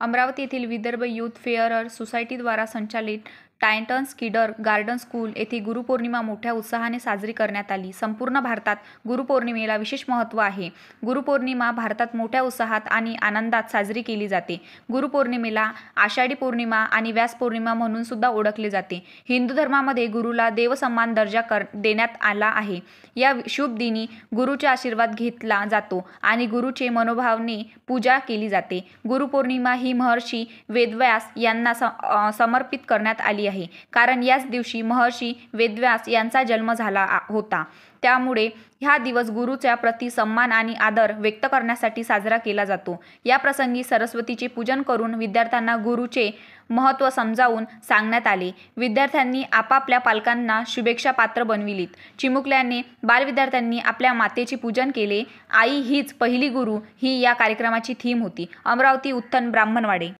अमरावती येथील Vidarbha youth fair सोसायटीद्वारा संचालित Titans किडर garden school येथे गुरुपौर्णिमा मोठ्या उत्साहाने साजरी करण्यात आली। संपूर्ण भारतात गुरुपौर्णिमेला विशेष महत्त्व आहे। गुरुपौर्णिमा भारतात मोठ्या उत्साहात आणि आनंदात साजरी केली जाते। गुरुपौर्णिमेला आषाढी पौर्णिमा आणि व्यास पौर्णिमा म्हणून सुद्धा ओळखले जाते। हिंदू धर्मामध्ये गुरुला देवसमान दर्जा देण्यात आला आहे। या शुभ दिनी गुरुचा आशीर्वाद घेतला जातो आणि गुरुचे मनोभावने पूजा केली जाते। गुरुपौर्णिमा ही महर्षी वेदव्यास यांना समर्पित करण्यात आली आहे, कारण याच दिवशी महर्षी वेदव्यास यांचा जन्म झाला होता। त्यामुळे हा दिवस गुरुच्या प्रति सन्मान आणि आदर व्यक्त करण्यासाठी साजरा केला जातो। या प्रसंगी सरस्वतीचे पूजन करून विद्यार्थ्यांना गुरुचे महत्त्व समजावून सांगण्यात आले। विद्यार्थ्यांनी आपापल्या पालकांना शुभेच्छा पात्र बनविलीत। चिमुकल्याने बालविद्यार्थ्यांनी आपल्या मातेचे पूजन केले। आई हीच पहिली गुरु ही या कार्यक्रमाची थीम होती। अमरावती उत्थान ब्राह्मणवाडे।